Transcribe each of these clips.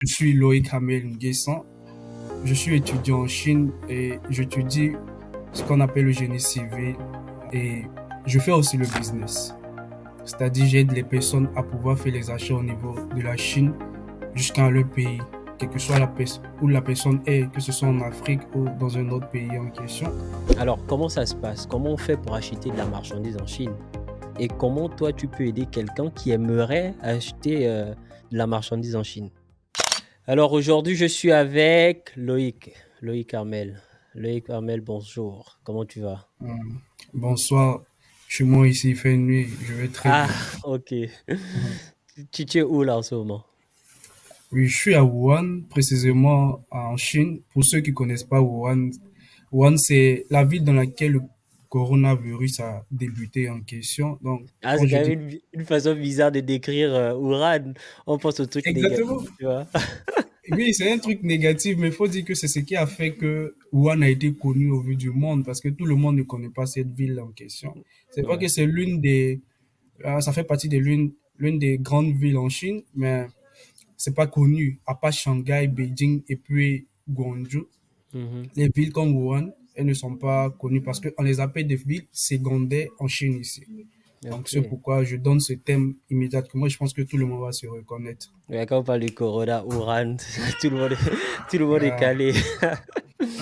Je suis Loïc Hamel Nguessan. Je suis étudiant en Chine et j'étudie ce qu'on appelle le génie civil et je fais aussi le business. C'est-à-dire, j'aide les personnes à pouvoir faire les achats au niveau de la Chine jusqu'à leur pays, quelle que soit où la personne est, que ce soit en Afrique ou dans un autre pays en question. Alors, comment ça se passe? Comment on fait pour acheter de la marchandise en Chine? Et comment toi, tu peux aider quelqu'un qui aimerait acheter de la marchandise en Chine? Alors, aujourd'hui, je suis avec Loïc. Loïc Armel. Loïc Armel, bonjour. Comment tu vas? Euh, Bonsoir, chez moi ici il fait nuit, je vais très Ah, bien. ok. Mhm. Tu es où là en ce moment? Oui, je suis à Wuhan, précisément en Chine. Pour ceux qui connaissent pas Wuhan, Wuhan c'est la ville dans laquelle le coronavirus a débuté en question. Donc, Ah, quand c'est je quand dis même une façon bizarre de décrire Ouran. On pense au truc négatif, exactement, tu vois. oui, c'est un truc négatif, mais il faut dire que c'est ce qui a fait que Wuhan a été connu au vu du monde, parce que tout le monde ne connaît pas cette ville en question. C'est vrai que Ouais. c'est ça fait partie de l'une des grandes villes en Chine, mais c'est pas connu, à part Shanghai, Beijing et puis Guangzhou. Mhm. Les villes comme Wuhan, elles ne sont pas connues parce qu'on les appelle des villes secondaires en Chine ici. Donc, c'est Ok. pourquoi je donne ce thème immédiatement. Je pense que tout le monde va se reconnaître. Ouais, quand on parle du corona, Ouran, tout le monde est Ah, calé.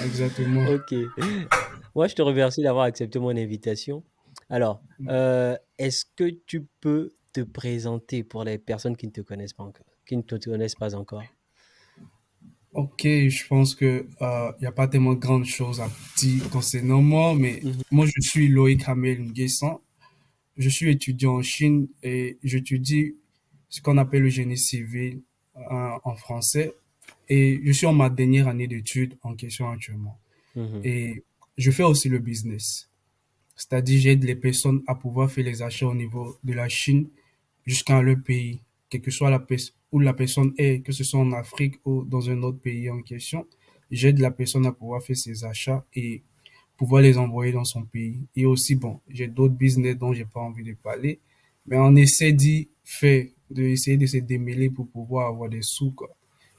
exactement. Ok. Moi, je te remercie d'avoir accepté mon invitation. Alors, est-ce que tu peux te présenter pour les personnes qui ne te connaissent pas encore, qui ne te connaissent pas encore? Ok, je pense que y a pas tellement grande chose à dire concernant moi, mais Mhm, moi je suis Loïc Hamel Nguessan. Je suis étudiant en Chine et j'étudie ce qu'on appelle le génie civil en français et je suis en ma dernière année d'études en question actuellement. mhm, Et je fais aussi le business, c'est-à-dire j'aide les personnes à pouvoir faire les achats au niveau de la Chine jusqu'à leur pays, quelle que soit où la personne est, que ce soit en Afrique ou dans un autre pays en question. J'aide la personne à pouvoir faire ses achats et pouvoir les envoyer dans son pays. Et aussi, bon, j'ai d'autres business dont j'ai pas envie de parler, mais on essaie d'y faire, d'essayer de se démêler pour pouvoir avoir des sous, quoi.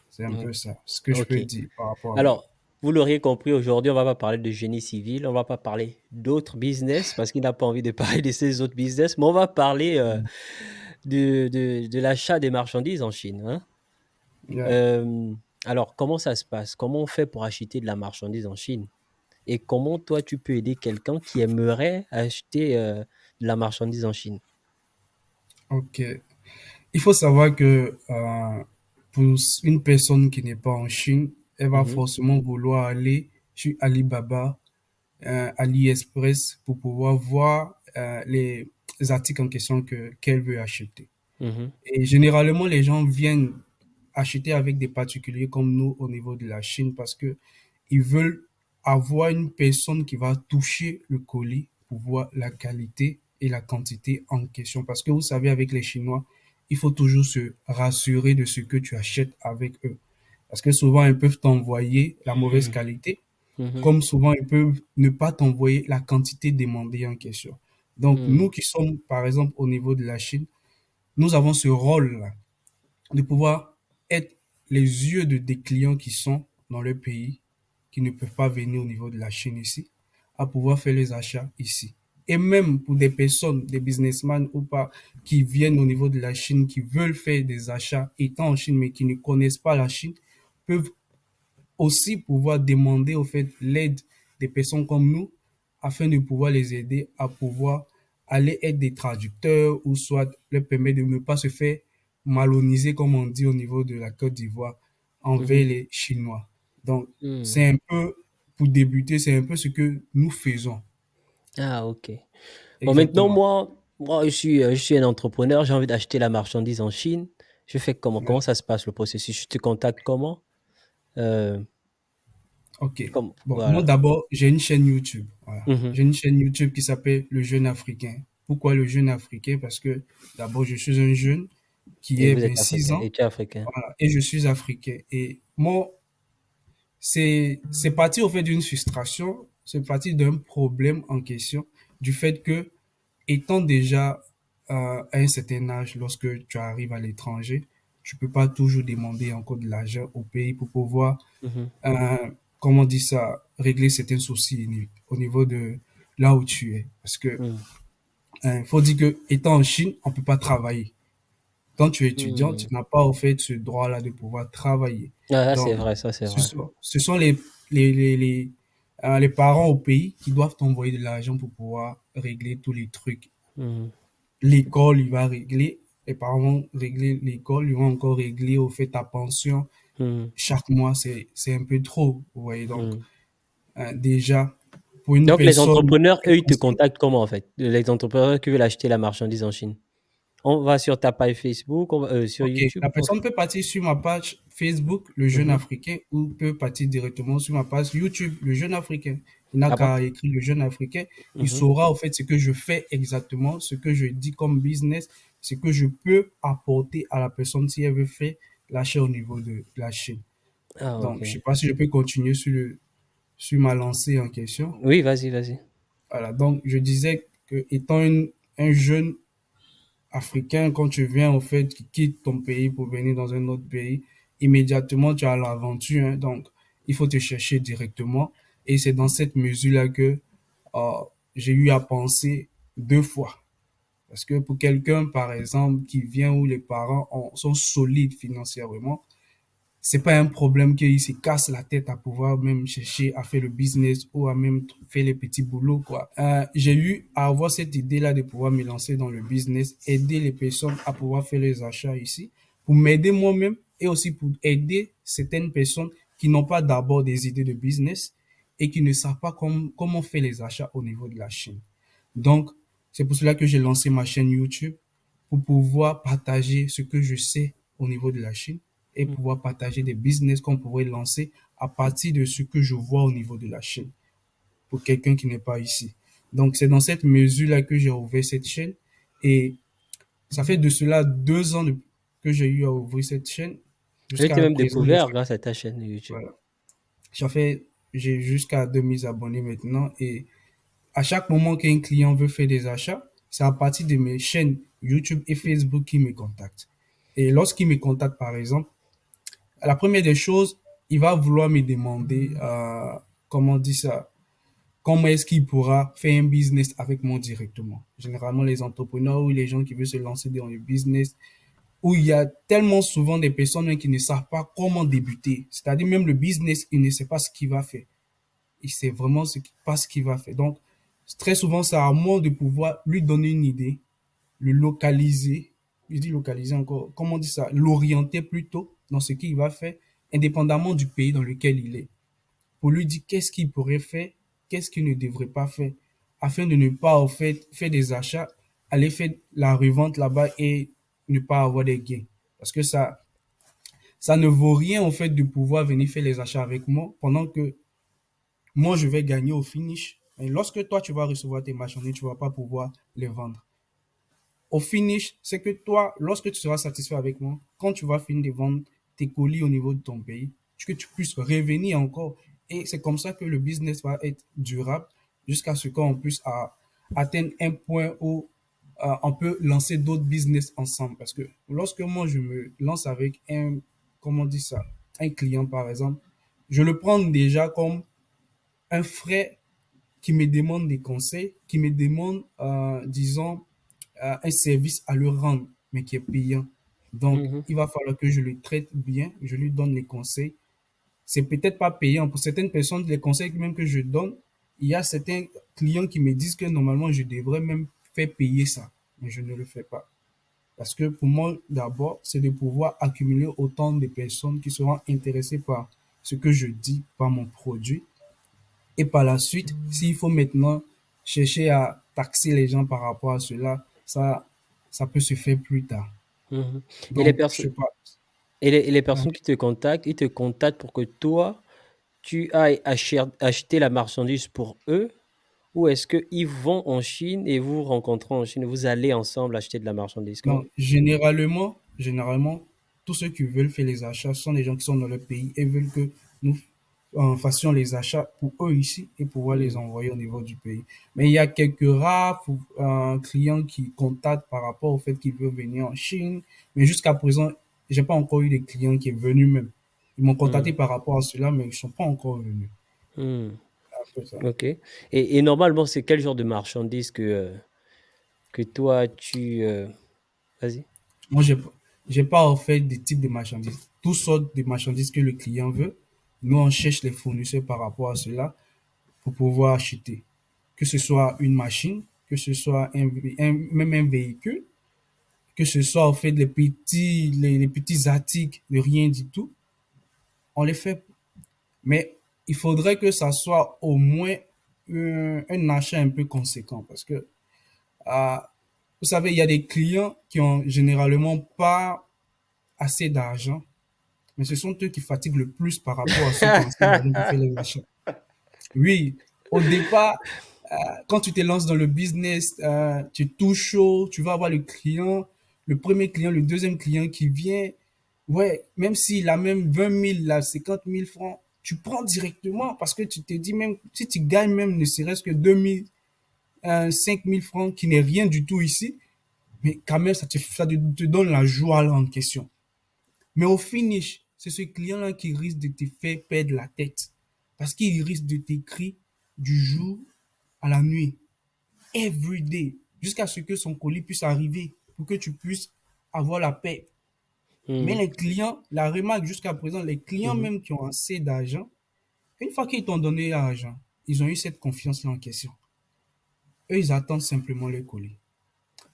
C'est un mhm. peu ça, ce que je Ok. peux dire par rapport à moi. Alors, vous l'auriez compris, aujourd'hui, on va pas parler de génie civil, on va pas parler d'autres business parce qu'il n'a pas envie de parler de ces autres business, mais on va parler de l'achat des marchandises en Chine, hein. Yeah. Euh, alors, comment ça se passe? Comment on fait pour acheter de la marchandise en Chine? Et comment toi, tu peux aider quelqu'un qui aimerait acheter de la marchandise en Chine? Ok. Il faut savoir que pour une personne qui n'est pas en Chine, elle va Mhm, forcément vouloir aller sur Alibaba, AliExpress pour pouvoir voir les articles en question qu'elle veut acheter. mhm, Et généralement, les gens viennent acheter avec des particuliers comme nous au niveau de la Chine parce que ils veulent avoir une personne qui va toucher le colis pour voir la qualité et la quantité en question. Parce que vous savez, avec les Chinois, il faut toujours se rassurer de ce que tu achètes avec eux. Parce que souvent, ils peuvent t'envoyer la mauvaise qualité, mhm, comme souvent, ils peuvent ne pas t'envoyer la quantité demandée en question. Donc, nous mhm, qui sommes, par exemple, au niveau de la Chine, nous avons ce rôle-là de pouvoir être les yeux des clients qui sont dans le pays, qui ne peuvent pas venir au niveau de la Chine ici, à pouvoir faire les achats ici. Et même pour des personnes, des businessmen ou pas, qui viennent au niveau de la Chine, qui veulent faire des achats étant en Chine, mais qui ne connaissent pas la Chine, peuvent aussi pouvoir demander au fait l'aide des personnes comme nous afin de pouvoir les aider à pouvoir aller être des traducteurs ou soit leur permettre de ne pas se faire maloniser, comme on dit au niveau de la Côte d'Ivoire, envers mhm, les Chinois. Donc, mhm. c'est un peu, pour débuter, c'est un peu ce que nous faisons. Ah, ok. Bon, maintenant, Exactement. je suis un entrepreneur, j'ai envie d'acheter la marchandise en Chine. Je fais comment? Ouais. Comment ça se passe le processus? Je te contacte comment? Euh, Ok. Bon, moi voilà. d'abord, j'ai une chaîne YouTube. Voilà. Mhm. J'ai une chaîne YouTube qui s'appelle Le Jeune Africain. Pourquoi le Jeune Africain? Parce que d'abord, je suis un jeune qui Et est vous êtes 26 africain, ans, et tu es africain. voilà, et je suis africain. Et moi, c'est parti au fait d'une frustration, c'est parti d'un problème en question, du fait que, étant déjà à un certain âge, lorsque tu arrives à l'étranger, tu peux pas toujours demander encore de l'argent au pays pour pouvoir, Mhm. comment on dit ça, régler certains soucis au niveau de là où tu es. Parce que, Mhm. faut dire que, étant en Chine, on peut pas travailler. Quand tu es étudiant, tu Mhm. n'as pas, au fait, ce droit-là de pouvoir travailler. Ah, ça c'est Donc, vrai, ça c'est vrai. ce sont les parents au pays qui doivent t'envoyer de l'argent pour pouvoir régler tous les trucs. Mhm. L'école, il va régler, les parents vont régler l'école, ils vont encore régler, au fait, ta pension. Mhm. Chaque mois, c'est un peu trop, vous voyez. Donc, Mhm. déjà, pour une Donc les personne entrepreneurs, qui est eux, ils te consciente, contactent comment en fait? Les entrepreneurs qui veulent acheter la marchandise en Chine. On va sur ta page Facebook, sur ok, YouTube. la personne peut partir sur ma page Facebook, Le Jeune Mhm. Africain, ou peut partir directement sur ma page YouTube, Le Jeune Africain. Il n'a Ah bon? qu'à écrire Le Jeune Africain. Il Mhm. saura, au fait, ce que je fais exactement, ce que je dis comme business, ce que je peux apporter à la personne si elle veut faire l'achat au niveau de la Chine. Ah Donc, ok. je sais pas si je peux continuer sur ma lancée en question. Oui, vas-y, vas-y. Voilà. Donc, je disais que étant un jeune Africain, quand tu viens, au fait, qui quitte ton pays pour venir dans un autre pays, immédiatement, tu as l'aventure, hein. Donc, il faut te chercher directement. Et c'est dans cette mesure-là que euh, j'ai eu à penser deux fois. Parce que pour quelqu'un, par exemple, qui vient où les parents sont solides financièrement, c'est pas un problème qu'il se casse la tête à pouvoir même chercher à faire le business ou à même faire les petits boulots, quoi. J'ai eu à avoir cette idée-là de pouvoir me lancer dans le business, aider les personnes à pouvoir faire les achats ici, pour m'aider moi-même et aussi pour aider certaines personnes qui n'ont pas d'abord des idées de business et qui ne savent pas comment faire les achats au niveau de la Chine. Donc, c'est pour cela que j'ai lancé ma chaîne YouTube pour pouvoir partager ce que je sais au niveau de la Chine et Mhm. pouvoir partager des business qu'on pourrait lancer à partir de ce que je vois au niveau de la Chine pour quelqu'un qui n'est pas ici. Donc, c'est dans cette mesure-là que j'ai ouvert cette chaîne et ça fait de cela 2 ans que j'ai eu à ouvrir cette chaîne. Je t'ai Jusqu'à même présent, j'ai découvert fait, grâce à ta chaîne YouTube. voilà. J'ai jusqu'à 2000 abonnés maintenant et à chaque moment qu'un client veut faire des achats, c'est à partir de mes chaînes YouTube et Facebook qu'il me contacte. Et lorsqu'il me contacte, par exemple, la première des choses, il va vouloir me demander, comment on dit ça, comment est-ce qu'il pourra faire un business avec moi directement. Généralement, les entrepreneurs ou les gens qui veulent se lancer dans le business, où il y a tellement souvent des personnes qui ne savent pas comment débuter. C'est-à-dire même le business, il ne sait pas ce qu'il va faire. Il sait vraiment pas ce qu'il va faire. Donc, très souvent, c'est à moi de pouvoir lui donner une idée, le localiser, je dis localiser encore, comment on dit ça, l'orienter plutôt dans ce qu'il va faire, indépendamment du pays dans lequel il est, pour lui dire qu'est-ce qu'il pourrait faire, qu'est-ce qu'il ne devrait pas faire, afin de ne pas, en fait, faire des achats, aller faire la revente là-bas et ne pas avoir des gains. Parce que ça ne vaut rien, en fait, de pouvoir venir faire les achats avec moi pendant que moi, je vais gagner au finish. Et lorsque toi, tu vas recevoir tes marchandises, tu ne vas pas pouvoir les vendre. Au finish, c'est que toi, lorsque tu seras satisfait avec moi, quand tu vas finir de vendre tes colis au niveau de ton pays, que tu puisses revenir encore. Et c'est comme ça que le business va être durable jusqu'à ce qu'on puisse atteindre un point où on peut lancer d'autres business ensemble. Parce que lorsque moi, je me lance avec comment on dit ça, un client par exemple, je le prends déjà comme un frère qui me demande des conseils, qui me demande, disons, un service à leur rendre, mais qui est payant. Donc, Mhm. il va falloir que je le traite bien, je lui donne les conseils. C'est peut-être pas payant. Pour certaines personnes, les conseils même que je donne, il y a certains clients qui me disent que normalement, je devrais même faire payer ça, mais je ne le fais pas. Parce que pour moi, d'abord, c'est de pouvoir accumuler autant de personnes qui seront intéressées par ce que je dis, par mon produit, et par la suite, s'il faut maintenant chercher à taxer les gens par rapport à cela, ça peut se faire plus tard. Mhm. Et les Donc, je personnes, sais pas. et les Ouais. personnes qui te contactent, ils te contactent pour que toi, tu ailles acheter la marchandise pour eux, ou est-ce qu'ils vont en Chine et vous vous rencontrez en Chine, vous allez ensemble acheter de la marchandise? Comment? Non, généralement, tous ceux qui veulent faire les achats sont des gens qui sont dans leur pays et veulent que nous fassions les achats pour eux ici et pouvoir les Mhm. envoyer au niveau du pays. Mais il y a quelques rares clients qui contactent par rapport au fait qu'ils veulent venir en Chine. Mais jusqu'à présent, j'ai pas encore eu de clients qui est venu même. Ils m'ont contacté Hmm. par rapport à cela, mais ils sont pas encore venus. Hmm. Un peu ça. Ok. Et normalement, c'est quel genre de marchandises que toi, Vas-y. Moi, j'ai pas en fait des types de marchandises. Toutes sortes de marchandises que le client veut. Nous, on cherche les fournisseurs par rapport à cela pour pouvoir acheter. Que ce soit une machine, que ce soit même un véhicule, que ce soit en fait les petits articles de rien du tout, on les fait. Mais il faudrait que ça soit au moins un achat un peu conséquent parce que, euh, vous savez, il y a des clients qui ont généralement pas assez d'argent, mais ce sont eux qui fatiguent le plus par rapport à ceux qui ont assez d'argent pour faire les achats. Oui, au départ, quand tu te lances dans le business, tu es tout chaud, tu vas avoir le client, le premier client, le deuxième client qui vient. Ouais, même s'il a même 20 000, là, 50 000 francs, tu prends directement parce que tu te dis même, si tu gagnes même ne serait-ce que 2 000, 5 000 francs, qui n'est rien du tout ici, mais quand même, ça te donne la joie là en question. Mais au finish, c'est ce client-là qui risque de te faire perdre la tête parce qu'il risque de t'écrire du jour à la nuit, every day, jusqu'à ce que son colis puisse arriver pour que tu puisses avoir la paix. Mais Hmm. les clients, la remarque jusqu'à présent, les clients Mhm. même qui ont assez d'argent, une fois qu'ils t'ont donné l'argent, ils ont eu cette confiance-là en question. Eux, ils attendent simplement le colis.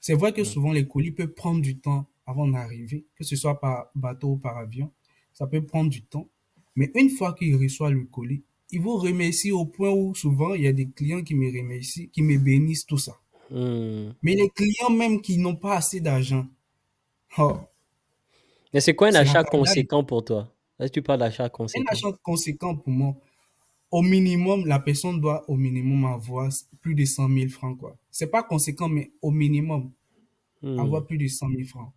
C'est vrai que Hmm. souvent les colis peuvent prendre du temps avant d'arriver, que ce soit par bateau ou par avion. Ça peut prendre du temps. Mais une fois qu'ils reçoivent le colis, ils vous remercient au point où souvent il y a des clients qui me remercient, qui me bénissent, tout ça. Hmm. Mais les clients même qui n'ont pas assez d'argent, oh, Mais c'est quoi un c'est la achat pagaille. conséquent pour toi? Est-ce que tu parles d'achat Un conséquent? achat conséquent pour moi, au minimum, la personne doit au minimum avoir plus de 100 000 francs, quoi. C'est pas conséquent, mais au minimum, Hmm. avoir plus de 100 000 francs.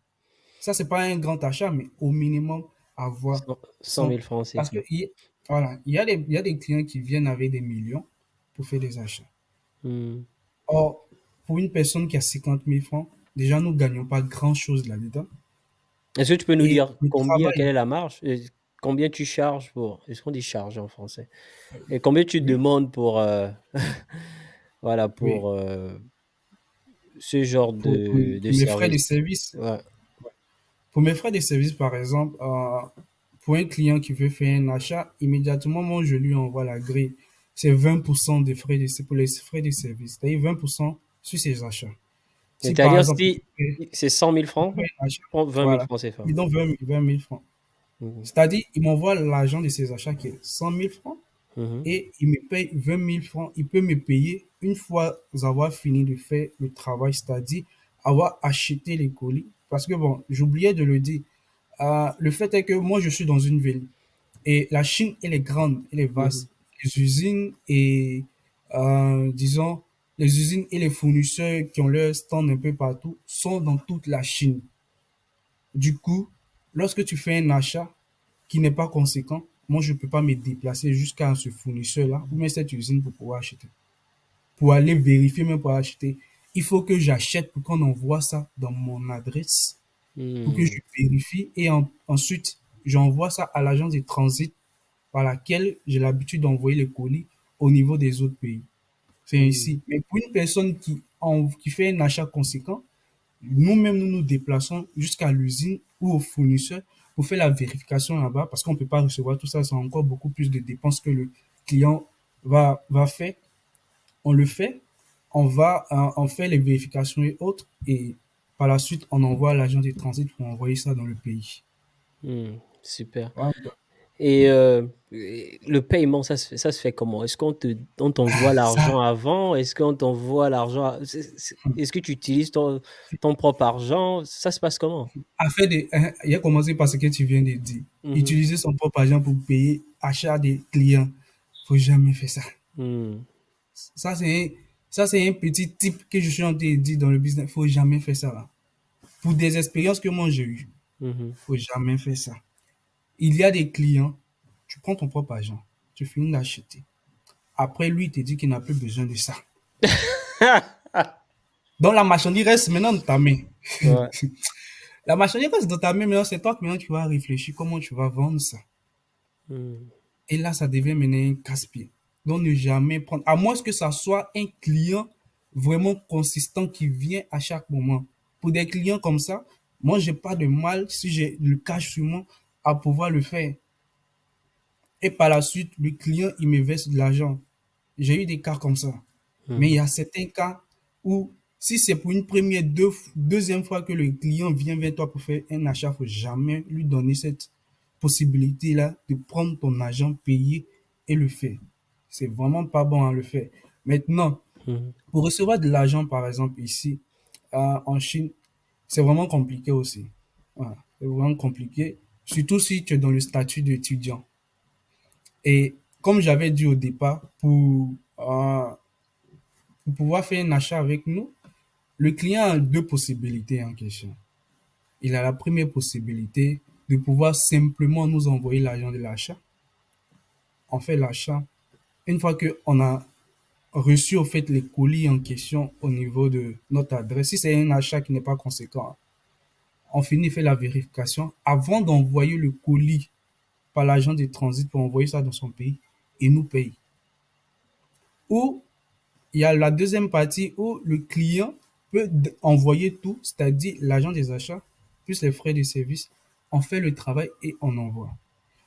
Ça, c'est pas un grand achat, mais au minimum, avoir 100 100. 000 francs Parce que, CFA. voilà, il y a des clients qui viennent avec des millions pour faire des achats. Hmm. Or, pour une personne qui a 50 000 francs, déjà, nous ne gagnons pas grand-chose là-dedans. Est-ce que tu peux nous Et dire le combien, quelle travail, est la marge? Combien tu charges pour, est-ce qu'on dit charge en français? Et combien tu oui, demandes pour, voilà, oui, pour ce genre de pour mes frais de service? service. Ouais. Pour mes frais de service, par exemple, pour un client qui veut faire un achat, immédiatement, moi, je lui envoie la grille. C'est 20% des frais pour les frais de service, c'est-à-dire 20% sur ses achats. Si par C'est-à-dire, exemple, si c'est 100 000 il francs, fait un achat, prends 20 000 voilà, francs CFA. il me donne 20 000 francs. Mhm. C'est-à-dire, il m'envoie l'argent de ses achats qui est 100 000 francs Mhm. et il me paye 20 000 francs. Il peut me payer une fois avoir fini de faire le travail, c'est-à-dire avoir acheté les colis. Parce que bon, j'oubliais de le dire, le fait est que moi, je suis dans une ville et la Chine, elle est grande, elle est Mhm. vaste. Les usines et, disons, les usines et les fournisseurs qui ont leur stand un peu partout sont dans toute la Chine. Du coup, lorsque tu fais un achat qui n'est pas conséquent, moi, je ne peux pas me déplacer jusqu'à ce fournisseur-là ou même cette usine pour pouvoir acheter. Pour aller vérifier, même pour acheter, il faut que j'achète pour qu'on envoie ça dans mon adresse pour que je Hmm. vérifie et ensuite, j'envoie ça à l'agence de transit par laquelle j'ai l'habitude d'envoyer les colis au niveau des autres pays. C'est Hmm. ainsi. Mais pour une personne qui fait un achat conséquent, nous-mêmes, nous nous déplaçons jusqu'à l'usine ou au fournisseur pour faire la vérification là-bas parce qu'on ne peut pas recevoir tout ça. C'est encore beaucoup plus de dépenses que le client va faire. On le fait, on fait les vérifications et autres et par la suite, on envoie à l'agent de transit pour envoyer ça dans le pays. Hmm. Super. Voilà. Et le paiement, ça se fait comment? Est-ce on t'envoie Ça, l'argent avant? Est-ce qu'on t'envoie l'argent? Est-ce que tu utilises ton propre argent? Ça se passe comment? il a commencé par ce que tu viens de dire. Mhm. Utiliser son propre argent pour payer achat des clients. Faut jamais faire ça. Hmm. Ça, c'est un, ça, c'est un petit tip que je suis en train de dire dans le business. Faut jamais faire ça là. Pour des expériences que moi j'ai eues, Mhm. faut jamais faire ça. Il y a des clients, tu prends ton propre argent, tu finis d'acheter. Après, lui, il te dit qu'il n'a plus besoin de ça. Donc, la marchandise reste maintenant dans ta main. Ouais. La marchandise reste dans ta main, maintenant, c'est toi que maintenant tu vas réfléchir comment tu vas vendre ça. Hmm. Et là, ça devient maintenant un casse-pied. Donc, ne jamais prendre, à moins que ça soit un client vraiment consistant qui vient à chaque moment. Pour des clients comme ça, moi, j'ai pas de mal si j'ai le cash sur moi à pouvoir le faire. Et par la suite, le client, il me verse de l'argent. J'ai eu des cas comme ça. Mais il y Hmm. a certains cas où, si c'est pour une première, deuxième fois que le client vient vers toi pour faire un achat, il ne faut jamais lui donner cette possibilité-là de prendre ton argent payé et le faire. C'est vraiment pas bon à le faire. Maintenant, Hmm. pour recevoir de l'argent, par exemple, ici, en Chine, c'est vraiment compliqué aussi. Voilà. C'est vraiment compliqué, surtout si tu es dans le statut d'étudiant. Et comme j'avais dit au départ, pour pouvoir faire un achat avec nous, le client a deux possibilités en question. Il a la première possibilité de pouvoir simplement nous envoyer l'argent de l'achat. On fait l'achat. Une fois qu'on a reçu au fait les colis en question au niveau de notre adresse, si c'est un achat qui n'est pas conséquent, on finit fait la vérification avant d'envoyer le colis par l'agent de transit pour envoyer ça dans son pays. Il nous paye. Ou il y a la deuxième partie où le client peut envoyer tout, c'est-à-dire l'agent des achats, plus les frais de service. On fait le travail et on envoie.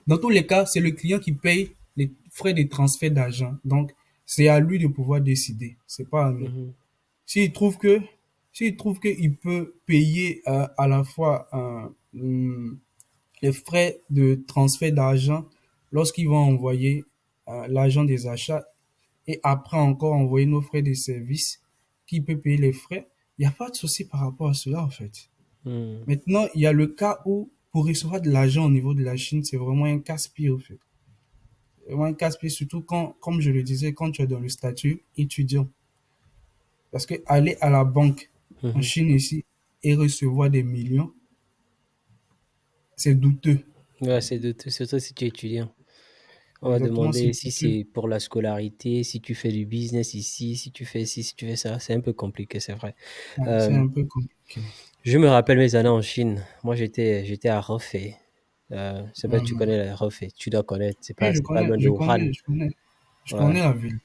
Dans tous les cas, c'est le client qui paye les frais de transfert d'argent. Donc, c'est à lui de pouvoir décider. C'est pas à nous. Mhm. S'il trouve que, s'il trouve qu'il peut payer à la fois les frais de transfert d'argent lorsqu'il va envoyer l'argent des achats et après encore envoyer nos frais de service, qui peut payer les frais, il n'y a pas de souci par rapport à cela en fait. Hmm. Maintenant, il y a le cas où pour recevoir de l'argent au niveau de la Chine, c'est vraiment un casse-pied en fait. Vraiment un casse-pied, surtout quand, comme je le disais, quand tu es dans le statut étudiant. Parce que aller à la banque en Mhm. Chine ici et recevoir des millions, c'est douteux. Ouais, surtout si tu es étudiant. On va Exactement, c'est demander si douteux. c'est pour la scolarité, si tu fais du business ici, si tu fais ci, si tu fais ça. C'est un peu compliqué, c'est vrai. Ouais, c'est Euh, un peu compliqué. je me rappelle mes années en Chine. Moi, j'étais à Hefei. Je sais pas si tu Hum. connais la Hefei. Tu dois connaître. Oui, C'est pas loin de Wuhan. je Ouais. connais la ville.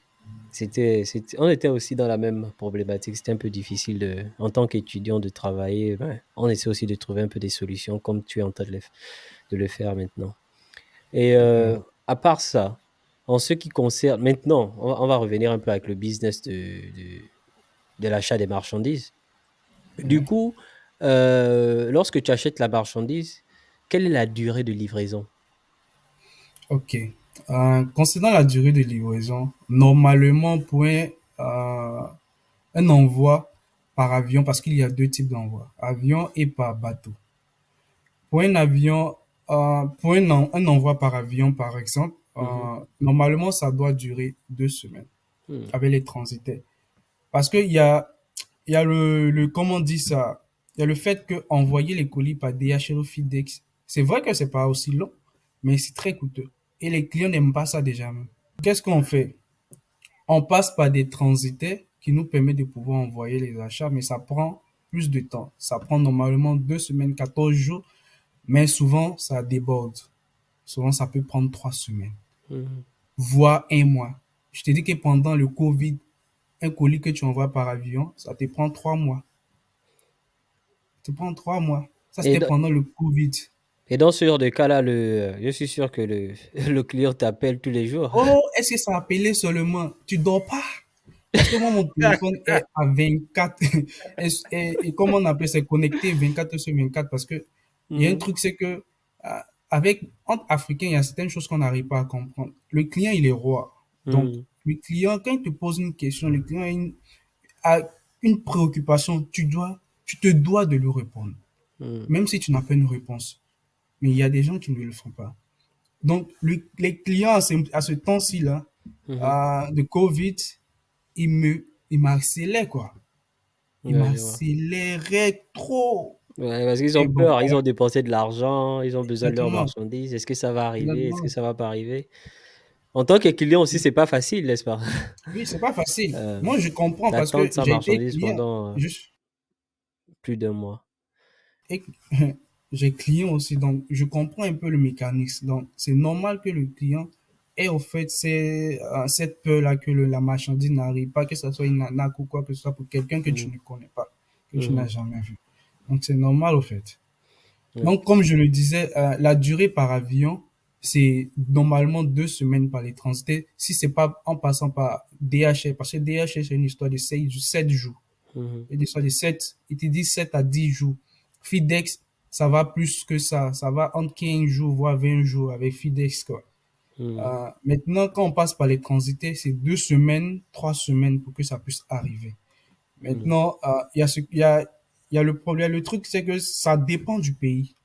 On était aussi dans la même problématique. C'était un peu difficile en tant qu'étudiant de travailler. Ben, on essaie aussi de trouver un peu des solutions comme tu es en train de le faire maintenant. Et Ouais. à part ça, en ce qui concerne, maintenant, on va revenir un peu avec le business de l'achat des marchandises. Du Ouais. coup, lorsque tu achètes la marchandise, quelle est la durée de livraison? Ok. Concernant la durée de livraison, normalement pour un envoi par avion, parce qu'il y a deux types d'envois, avion et par bateau. Pour un avion, pour un envoi par avion, par exemple, Mhm. normalement ça doit durer 2 semaines Hmm. avec les transitaires. Parce il y a comment on dit ça? Il y a le fait que envoyer les colis par DHL ou FedEx, c'est vrai que c'est pas aussi long, mais c'est très coûteux. Et les clients n'aiment pas ça déjà même. Qu'est-ce qu'on fait? On passe par des transitaires qui nous permettent de pouvoir envoyer les achats, mais ça prend plus de temps. Ça prend normalement 2 semaines, 14 jours, mais souvent ça déborde. Souvent ça peut prendre 3 semaines, Mhm. voire un mois. Je te dis que pendant le Covid, un colis que tu envoies par avion, ça te prend 3 mois. Ça te prend 3 mois. Ça, Et, c'était dans, pendant le Covid. et dans ce genre de cas-là, je suis sûr que le client t'appelle tous les jours. Oh, est-ce que ça a appelé seulement? Tu dors pas? Parce que moi, mon téléphone est à 24. Et comment on appelle, c'est connecté 24 sur 24. Parce que il y a un Mhm. truc, c'est que entre Africains, il y a certaines choses qu'on n'arrive pas à comprendre. Le client, il est roi. Donc, Mhm. le client, quand il te pose une question, le client a une préoccupation. Tu te dois de lui répondre. Mhm. Même si tu n'as pas une réponse. Mais il y a des gens qui ne le font pas. Donc, les clients à ce temps-ci là, Mhm. de Covid, il m'accélère quoi. Il Ouais, je vois. m'accélérait trop. Ouais, parce qu'ils Et ont bon, peur, ils ont dépensé de l'argent, ils ont besoin de leurs exactement, marchandises. Est-ce que ça va arriver? Est-ce que exactement. ça va pas arriver? En tant que client aussi, c'est pas facile, n'est-ce pas? Oui, c'est pas facile. Euh, Moi, je comprends parce que D'attendre sa j'ai été marchandise client. pendant Juste, plus d'un mois. et j'ai client aussi, donc je comprends un peu le mécanisme. Donc, c'est normal que le client ait au fait cette peur-là que la marchandise n'arrive pas, que ce soit une arnaque ou quoi que ce soit pour quelqu'un que tu Mhm. ne connais pas, que tu n'as Mhm. jamais vu. Donc, c'est normal au fait. Ouais. Donc, comme je le disais, la durée par avion, c'est normalement 2 semaines par les transits. Si c'est pas en passant par DHL, parce que DHL, c'est une histoire de 7 jours. Mhm. Et histoire de 7, il te dit 7 à 10 jours. FedEx, ça va plus que ça. Ça va entre 15 jours, voire 20 jours avec FedEx, quoi. Mhm. Maintenant, quand on passe par les transités, c'est 2 semaines, 3 semaines pour que ça puisse arriver. Mhm. Maintenant, il y a le problème. Le truc, c'est que ça dépend du pays.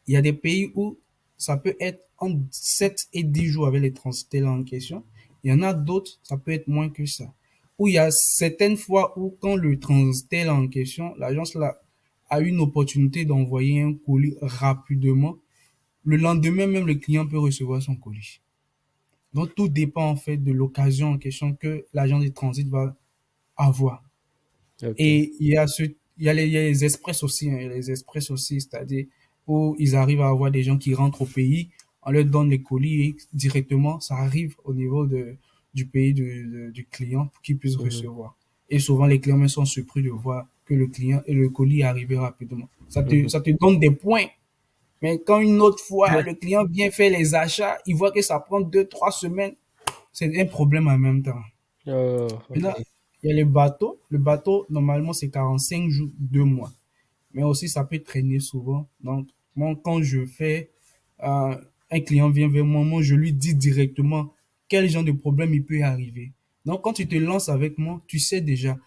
Il y a des pays où ça peut être entre 7 et 10 jours avec les transités là en question. Il y en a d'autres, ça peut être moins que ça. Où il y a certaines fois où quand le transitaire là en question, l'agence là a une opportunité d'envoyer un colis rapidement. Le lendemain même, le client peut recevoir son colis. Donc tout dépend en fait de l'occasion en question que l'agent de transit va avoir. Ok. Et il y a les express aussi, hein, il y a les express aussi, c'est-à-dire où ils arrivent à avoir des gens qui rentrent au pays, on leur donne les colis et directement, ça arrive au niveau du pays du client pour qu'il puisse Mhm. recevoir. Et souvent, les clients même sont surpris de voir que le client et le colis est arrivé rapidement. Mhm. Ça te donne des points. Mais quand une autre fois, le client vient faire les achats, il voit que ça prend 2, 3 semaines, c'est un problème en même temps. Oh, Maintenant, ok. il y a les bateaux. Le bateau, normalement, c'est 45 jours, 2 mois. Mais aussi, ça peut traîner souvent. Donc, moi, quand je fais, un client vient vers moi, je lui dis directement quel genre de problème il peut y arriver. Donc, quand tu te lances avec moi, tu sais déjà.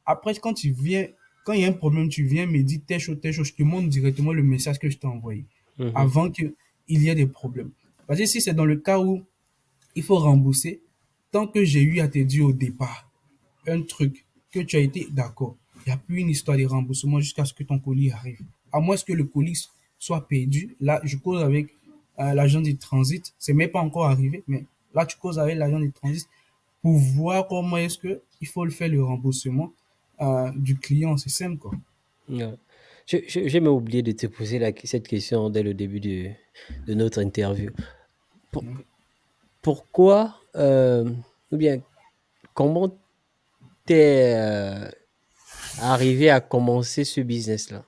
Après, quand il y a un problème, tu viens me dire telle chose, je te montre directement le message que je t'ai envoyé Mhm. avant qu'il y ait des problèmes. Parce que si c'est dans le cas où il faut rembourser, tant que j'ai eu à te dire au départ, un truc que tu as été d'accord. Il n'y a plus une histoire de remboursement jusqu'à ce que ton colis arrive. À moins que le colis soit perdu. Là, je cause avec l'agent de transit. C'est même pas encore arrivé, mais là, tu causes avec l'agent de transit pour voir comment est-ce que il faut le faire le remboursement du client. C'est simple, quoi. Ouais. J'ai même oublié de te poser cette question dès le début de notre interview. Pour- pourquoi, ou bien, comment t'es arrivé à commencer ce business-là?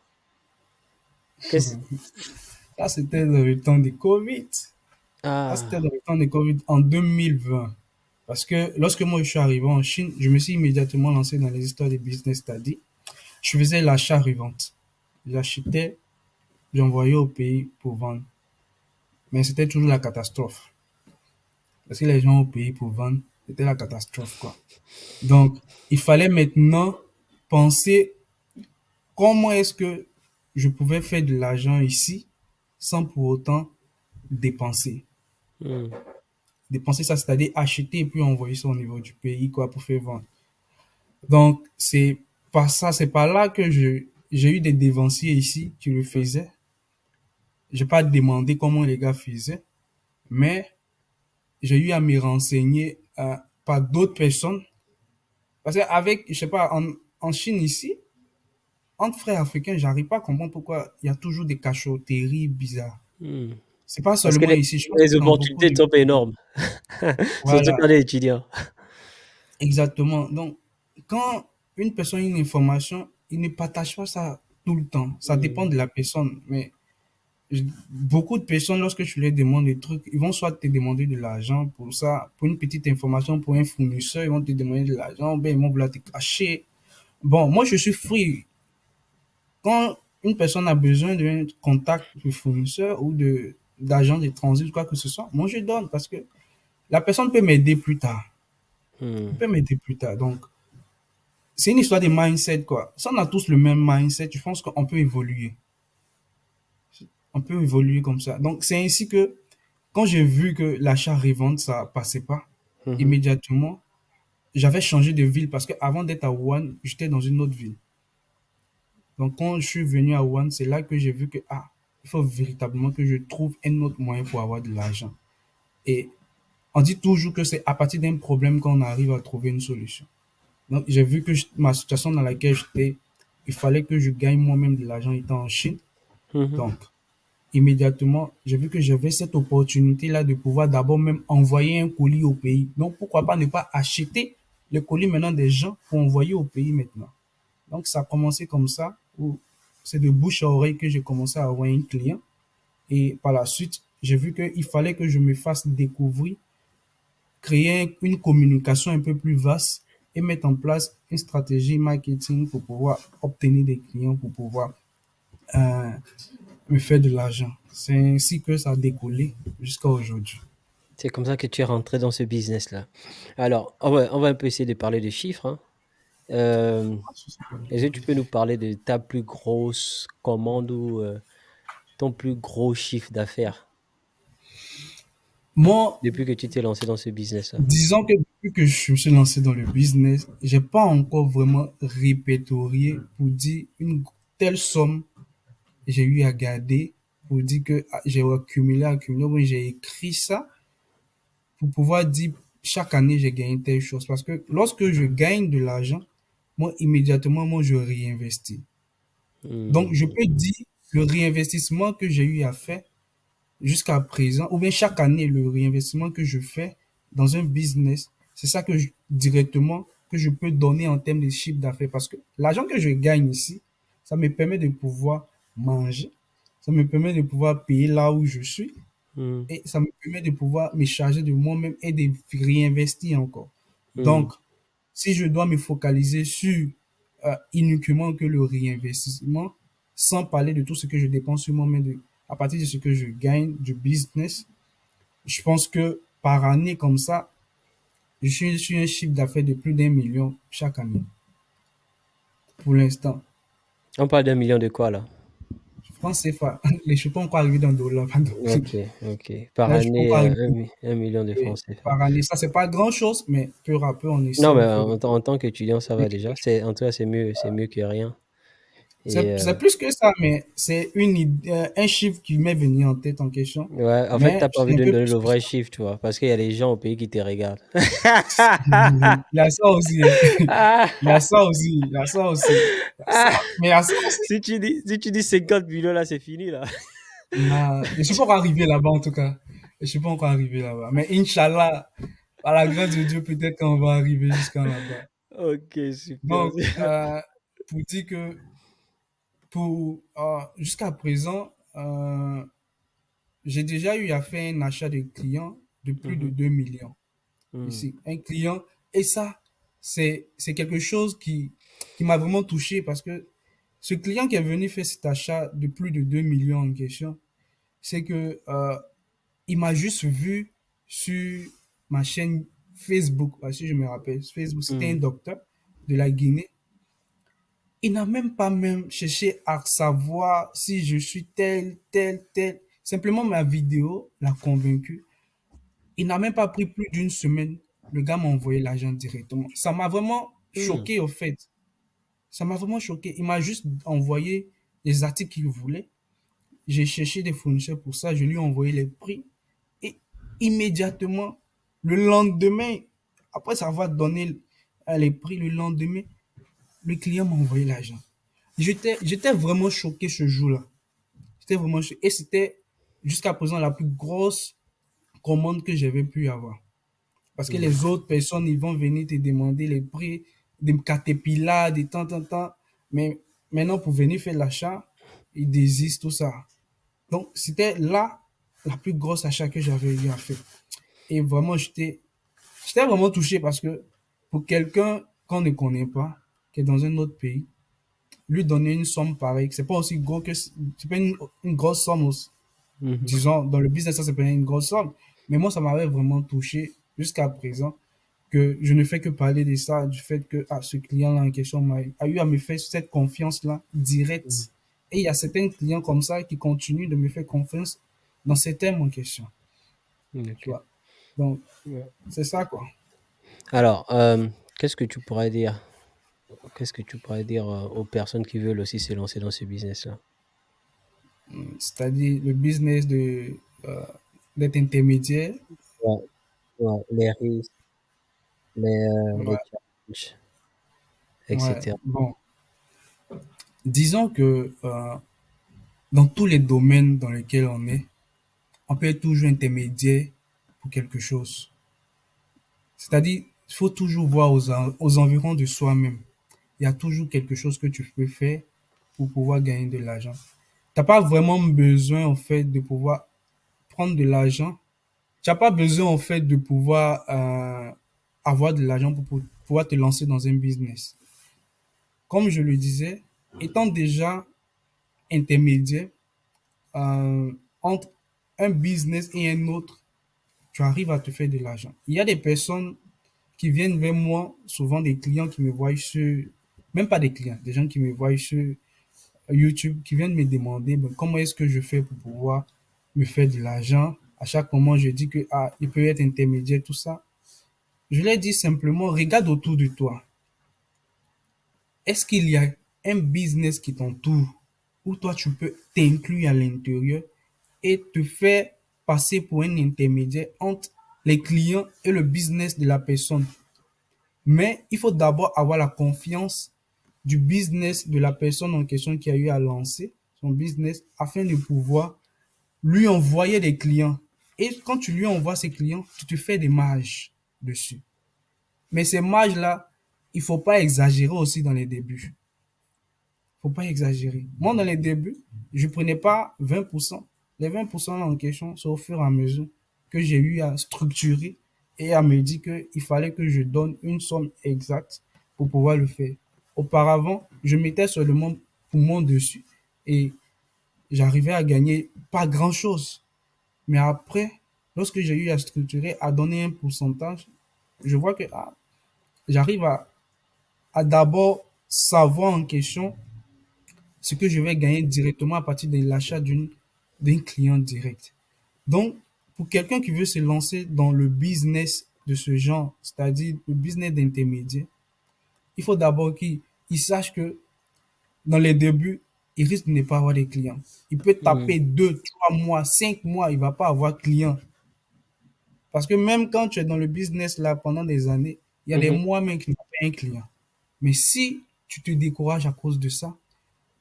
Qu'est-ce... Ça, c'était dans le temps de Covid. Ça, c'était Ah, dans le temps de Covid en 2020. Parce que lorsque moi je suis arrivé en Chine, je me suis immédiatement lancé dans les histoires de business study. Je faisais l'achat-revente. J'achetais, j'envoyais au pays pour vendre. Mais c'était toujours la catastrophe. Parce que les gens au pays pour vendre, c'était la catastrophe, quoi. Donc, il fallait maintenant penser comment est-ce que je pouvais faire de l'argent ici sans pour autant dépenser. hmm, Dépenser ça, c'est-à-dire acheter et puis envoyer ça au niveau du pays, quoi, pour faire vendre. Donc, c'est par là que j'ai eu des dévanciers ici qui le faisaient. J'ai pas demandé comment les gars faisaient, mais j'ai eu à me renseigner par d'autres personnes. Parce qu'avec, je sais pas, en Chine ici, entre frères africains, j'arrive pas à comprendre pourquoi il y a toujours des cachotteries bizarres. hmm. C'est pas Parce que seulement ici, je pense que les dans beaucoup opportunités de sont pays. énormes, surtout Voilà, quand on est étudiant. exactement. Donc, quand une personne a une information, il ne partage pas ça tout le temps. Ça dépend Hmm, de la personne. Mais beaucoup de personnes, lorsque tu leur demandes des trucs, ils vont soit te demander de l'argent pour ça, pour une petite information, pour un fournisseur, ils vont te demander de l'argent, ben ils vont vouloir te cacher. Bon, moi je suis free. Quand une personne a besoin d'un contact de fournisseur ou d'agent de transit, quoi que ce soit, moi je donne parce que la personne peut m'aider plus tard. Elle hmm. peut m'aider plus tard. Donc, c'est une histoire de mindset, quoi. Si on a tous le même mindset, je pense qu'on peut évoluer. On peut évoluer comme ça. Donc, c'est ainsi que quand j'ai vu que l'achat-revente, ça passait pas, Mhm. immédiatement, j'avais changé de ville parce qu'avant d'être à Wuhan, j'étais dans une autre ville. Donc, quand je suis venu à Wuhan, c'est là que j'ai vu que, il faut véritablement que je trouve un autre moyen pour avoir de l'argent. Et on dit toujours que c'est à partir d'un problème qu'on arrive à trouver une solution. Donc, j'ai vu que ma situation dans laquelle j'étais, il fallait que je gagne moi-même de l'argent étant en Chine. Mhm. Donc, immédiatement, j'ai vu que j'avais cette opportunité-là de pouvoir d'abord même envoyer un colis au pays. Donc, pourquoi pas ne pas acheter le colis maintenant des gens pour envoyer au pays maintenant. Donc, ça a commencé comme ça, où c'est de bouche à oreille que j'ai commencé à avoir un client. Et par la suite, j'ai vu qu'il fallait que je me fasse découvrir, créer une communication un peu plus vaste et mettre en place une stratégie marketing pour pouvoir obtenir des clients, pour pouvoir euh, me faire de l'argent. C'est ainsi que ça a décollé jusqu'à aujourd'hui. C'est comme ça que tu es rentré dans ce business-là. Alors, on va un peu essayer de parler de chiffres, hein. Euh, Est-ce que tu peux nous parler de ta plus grosse commande ou ton plus gros chiffre d'affaires Moi, depuis que tu t'es lancé dans ce business-là? disons que depuis que je me suis lancé dans le business, j'ai pas encore vraiment répertorié pour dire une telle somme j'ai eu à garder pour dire que j'ai accumulé, ou bien j'ai écrit ça pour pouvoir dire chaque année j'ai gagné telle chose. Parce que lorsque je gagne de l'argent, moi immédiatement, moi je réinvestis. Donc je Hmm. peux dire le réinvestissement que j'ai eu à faire jusqu'à présent, ou bien chaque année, le réinvestissement que je fais dans un business, c'est ça directement que je peux donner en termes de chiffre d'affaires. Parce que l'argent que je gagne ici, ça me permet de pouvoir manger, ça me permet de pouvoir payer là où je suis, Hmm. et ça me permet de pouvoir me charger de moi-même et de réinvestir encore. Hmm. Donc, si je dois me focaliser sur uniquement que le réinvestissement, sans parler de tout ce que je dépense sur moi-même, à partir de ce que je gagne du business, je pense que par année comme ça, je suis sur un chiffre d'affaires de plus d'1 million chaque année, pour l'instant. On parle d'un million de quoi là? France CFA, je ne suis pas encore arrivé dans le dollar, pardon. Ok, ok. Par Là, je ne suis pas année, encore arrivé 1 million de francs CFA. par année. Ça, c'est pas grand-chose, mais peu à peu, on Non, essaie mais de faire en tant qu'étudiant, ça va déjà. quelque chose. En tout cas, c'est mieux que rien. Et C'est plus que ça, mais c'est un chiffre qui m'est venu en tête en question. ouais, en fait, Mais t'as pas envie c'est un de me peu donner plus le que vrai ça. chiffre, tu vois, parce qu'il y a des gens au pays qui te regardent. Il y a ça aussi, hein. Ah, Il y a ça aussi, il y a ça aussi. Il y a ça. ah. Mais il y a ça aussi. Si tu dis 50 millions là, c'est fini là. Non, je suis pas encore arrivé là-bas en tout cas. Je suis pas encore arrivé là-bas. Mais Inch'Allah, par la grâce de Dieu, peut-être qu'on va arriver jusqu'à là-bas. Ok, super. Donc, pour dire que jusqu'à présent, j'ai déjà eu à faire un achat de clients de plus de Mhm, 2 millions mhm, ici. Un client, et ça, c'est quelque chose qui m'a vraiment touché parce que ce client qui est venu faire cet achat de plus de 2 millions en question, c'est que il m'a juste vu sur ma chaîne Facebook, parce que je me rappelle, Facebook, c'était un mhm, docteur de la Guinée. Il n'a même pas même cherché à savoir si je suis tel, tel, tel. Simplement, ma vidéo l'a convaincu. Il n'a même pas pris plus d'une semaine. Le gars m'a envoyé l'argent directement. Ça m'a vraiment mhm, choqué, au fait. Ça m'a vraiment choqué. Il m'a juste envoyé les articles qu'il voulait. J'ai cherché des fournisseurs pour ça. Je lui ai envoyé les prix. Et immédiatement, le lendemain, après ça va donner les prix, le lendemain, le client m'a envoyé l'argent. J'étais vraiment choqué ce jour-là. J'étais vraiment choqué. Et c'était jusqu'à présent la plus grosse commande que j'avais pu avoir. Parce que mhm. les autres personnes, ils vont venir te demander les prix des Caterpillar, des tant. Mais maintenant, pour venir faire l'achat, ils désistent, tout ça. Donc, c'était là la plus grosse achat que j'avais eu à faire. Et vraiment, j'étais vraiment touché parce que pour quelqu'un qu'on ne connaît pas, qui est dans un autre pays, lui donner une somme pareille, c'est pas aussi gros que, c'est pas une grosse somme, Mhm. disons, dans le business, ça c'est pas une grosse somme. Mais moi, ça m'avait vraiment touché jusqu'à présent que je ne fais que parler de ça, du fait que ce client-là en question a eu à me faire cette confiance-là Mhm. directe. Et il y a certains clients comme ça qui continuent de me faire confiance dans ces thèmes en question. Tu Ok. vois. Donc, Ouais. c'est ça, quoi. Alors, qu'est-ce que tu pourrais dire? Qu'est-ce que tu pourrais dire aux personnes qui veulent aussi se lancer dans ce business-là? C'est-à-dire le business d'être intermédiaire. Ouais, ouais, les risques, les Ouais, challenges, ouais. etc. Bon. Disons que dans tous les domaines dans lesquels on est, on peut être toujours intermédiaire pour quelque chose. C'est-à-dire, il faut toujours voir aux environs de soi-même. Il y a toujours quelque chose que tu peux faire pour pouvoir gagner de l'argent. T'as pas vraiment besoin, en fait, de pouvoir prendre de l'argent. Tu n'as pas besoin, en fait, de pouvoir avoir de l'argent pour pouvoir te lancer dans un business. Comme je le disais, étant déjà intermédiaire entre un business et un autre, tu arrives à te faire de l'argent. Il y a des personnes qui viennent vers moi, souvent des clients qui me voient sur, même pas des clients, des gens qui me voient sur YouTube, qui viennent me demander ben, comment est-ce que je fais pour pouvoir me faire de l'argent. À chaque moment, je dis que ah, il peut être intermédiaire, tout ça. Je leur dis simplement, regarde autour de toi. Est-ce qu'il y a un business qui t'entoure où toi tu peux t'inclure à l'intérieur et te faire passer pour un intermédiaire entre les clients et le business de la personne. Mais il faut d'abord avoir la confiance du business de la personne en question qui a eu à lancer son business afin de pouvoir lui envoyer des clients. Et quand tu lui envoies ces clients, tu te fais des marges dessus. Mais ces marges-là, il faut pas exagérer aussi dans les débuts. Faut pas exagérer. Moi, dans les débuts, je prenais pas 20%. Les 20% en question, c'est au fur et à mesure que j'ai eu à structurer et à me dire qu'il fallait que je donne une somme exacte pour pouvoir le faire. Auparavant, je mettais seulement pour mon dessus et j'arrivais à gagner pas grand-chose. Mais après, lorsque j'ai eu à structurer, à donner un pourcentage, je vois que ah, j'arrive à d'abord savoir en question ce que je vais gagner directement à partir de l'achat d'un client direct. Donc, pour quelqu'un qui veut se lancer dans le business de ce genre, c'est-à-dire le business d'intermédiaire, il faut d'abord qu'il sache que dans les débuts, il risque de ne pas avoir des clients. Il peut Hmm. taper 2, 3 mois, 5 mois, il ne va pas avoir client. Parce que même quand tu es dans le business là pendant des années, il y a des Mhm. mois même qui n'ont pas un client. Mais si tu te décourages à cause de ça,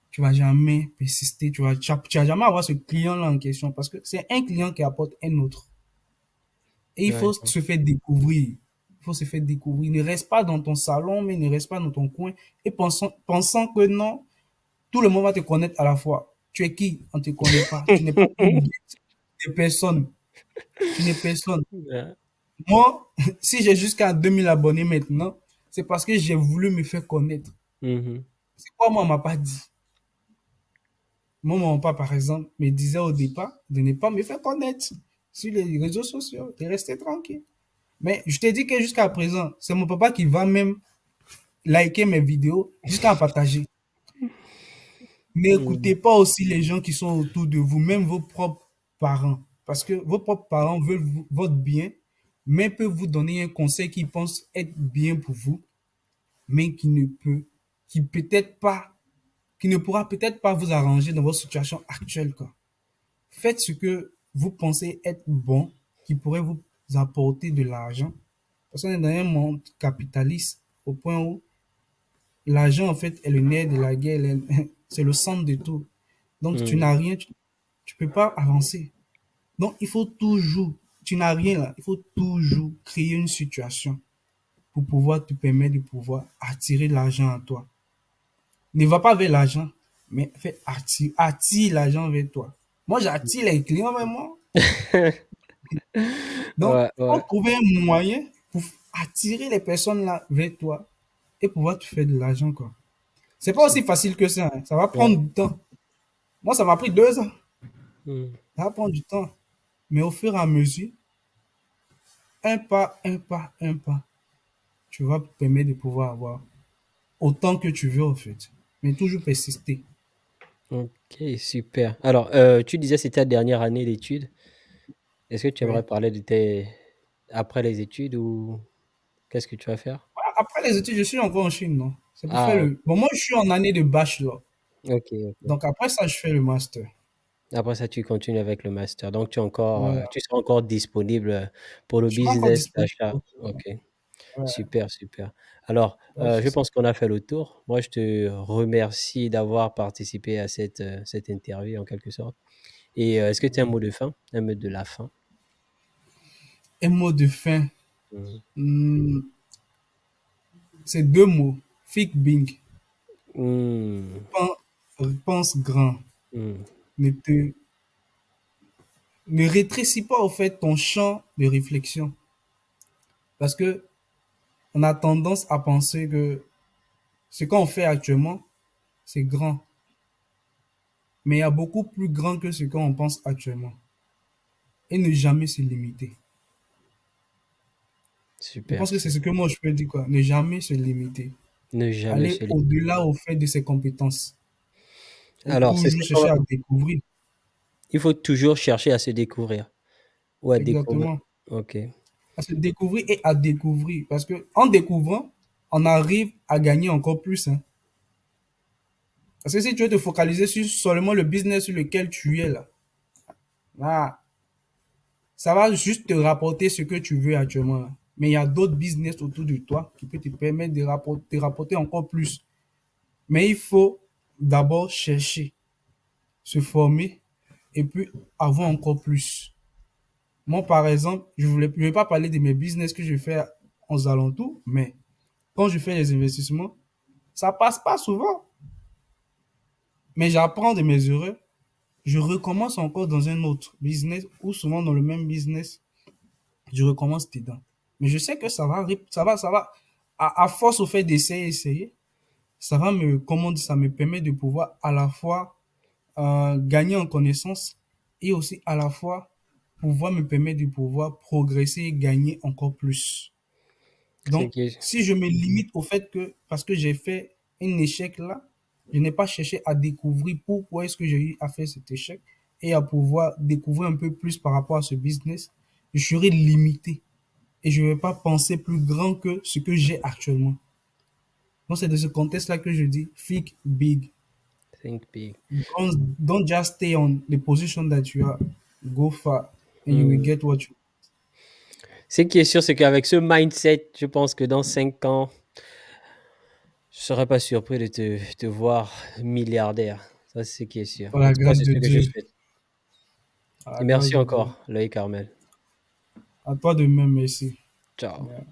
tu vas jamais persister, tu vas jamais avoir ce client-là en question parce que c'est un client qui apporte un autre. Et il faut Ouais. se faire découvrir. Il faut se faire découvrir. Ne reste pas dans ton salon, mais ne reste pas dans ton coin et pensant que non, tout le monde va te connaître à la fois. Tu es qui? On ne te connaît pas. Tu n'es pas une guette de personne. Tu n'es personne. Ouais. Moi, si j'ai jusqu'à 2000 abonnés maintenant, c'est parce que j'ai voulu me faire connaître. Mhm. C'est quoi, moi, on m'a pas dit. Moi, mon papa, par exemple, me disait au départ de ne pas me faire connaître sur les réseaux sociaux, de rester tranquille. Mais je t'ai dit que jusqu'à présent, c'est mon papa qui va même liker mes vidéos jusqu'à partager. Mhm. N'écoutez pas aussi les gens qui sont autour de vous, même vos propres parents. Parce que vos propres parents veulent votre bien, mais peuvent vous donner un conseil qu'ils pensent être bien pour vous, mais qui peut-être pas, qui ne pourra peut-être pas vous arranger dans votre situation actuelle, quoi. Faites ce que vous pensez être bon, qui pourrait vous apporter de l'argent. Parce qu'on est dans un monde capitaliste au point où l'argent, en fait, est le nerf de la guerre, c'est le centre de tout. Donc, tu Mhm. n'as rien, tu peux pas avancer. Donc, il faut toujours, tu n'as rien là, il faut toujours créer une situation pour pouvoir te permettre de pouvoir attirer l'argent à toi. Ne va pas vers l'argent, mais fais attire l'argent vers toi. Moi, j'attire les clients vers moi. Donc, Ouais, il faut ouais. trouver un moyen pour attirer les personnes là vers toi et pouvoir te faire de l'argent, quoi. C'est pas aussi Super. facile que ça, hein. Ça va prendre Ouais. du temps. Moi, ça m'a pris 2 ans. Mhm. Ça va prendre du temps. Mais au fur et à mesure, un pas, un pas, un pas, tu vas te permettre de pouvoir avoir autant que tu veux, en fait. Mais toujours persister. Ok, super. Alors, tu disais que c'était ta dernière année d'études. Est-ce que tu aimerais Oui. parler de tes... après les études ou qu'est-ce que tu vas faire? Après les études, je suis encore en Chine, non? C'est pour faire Ah, le. Bon, moi, je suis en année de bachelor. ok, ok. Donc après ça, je fais le master. Après ça, tu continues avec le master. Donc, tu es encore, Voilà. tu seras encore disponible pour le Je suis pas encore business disponible. d'achat. Ok. Ouais, Super, super. Alors, ouais, c'est je ça. pense qu'on a fait le tour. Moi, je te remercie d'avoir participé à cette interview en quelque sorte. Et est-ce que tu as un mot de fin? Un mot de la fin? Un mot de fin. Mhm. Hmm, c'est deux mots. Think big. Hmm, Pense grand. hmm. Ne te, ne rétrécis pas au fait ton champ de réflexion. Parce que on a tendance à penser que ce qu'on fait actuellement, c'est grand. Mais il y a beaucoup plus grand que ce qu'on pense actuellement. Et ne jamais se limiter. Je Super, pense que c'est ce que moi je peux dire, quoi. Ne jamais se limiter. ne jamais Aller se limiter. au-delà au fait de ses compétences. Et Alors, toujours chercher à découvrir. il faut toujours chercher à se découvrir ou à découvrir. Exactement. Ok, À se découvrir et à découvrir. Parce que en découvrant, on arrive à gagner encore plus, hein. Parce que si tu veux te focaliser sur seulement le business sur lequel tu es là, là, ça va juste te rapporter ce que tu veux actuellement, là. Mais il y a d'autres business autour de toi qui peuvent te permettre de rapporter encore plus. Mais il faut d'abord chercher, se former et puis avoir encore plus. Moi, par exemple, je vais pas parler de mes business que je fais aux alentours, mais quand je fais les investissements, ça passe pas souvent. Mais j'apprends de mes erreurs. Je recommence encore dans un autre business ou souvent dans le même business. Je recommence dedans. Mais je sais que à force au fait d'essayer, essayer, ça va me, comment dire, ça me permet de pouvoir à la fois gagner en connaissance et aussi à la fois pouvoir me permettre de pouvoir progresser et gagner encore plus. c'est Donc, que si je me limite au fait que, parce que j'ai fait un échec là, je n'ai pas cherché à découvrir pourquoi est-ce que j'ai eu à faire cet échec et à pouvoir découvrir un peu plus par rapport à ce business, je serai limité et je ne vais pas penser plus grand que ce que j'ai actuellement. Donc, c'est de ce contexte-là que je dis think big. think big. Don't just stay on the position that you are. Go far and you will Hmm. get what you. Ce qui est sûr, c'est qu'avec ce mindset, je pense que dans 5 ans, je serais pas surpris de te voir milliardaire. Ça, c'est ce qui est sûr. Par En la tout cas, grâce c'est de ce que je Dieu. souhaite. Par Et la grâce merci de Dieu. encore, Loïc Carmel. À toi de même, merci. Ciao. Yeah.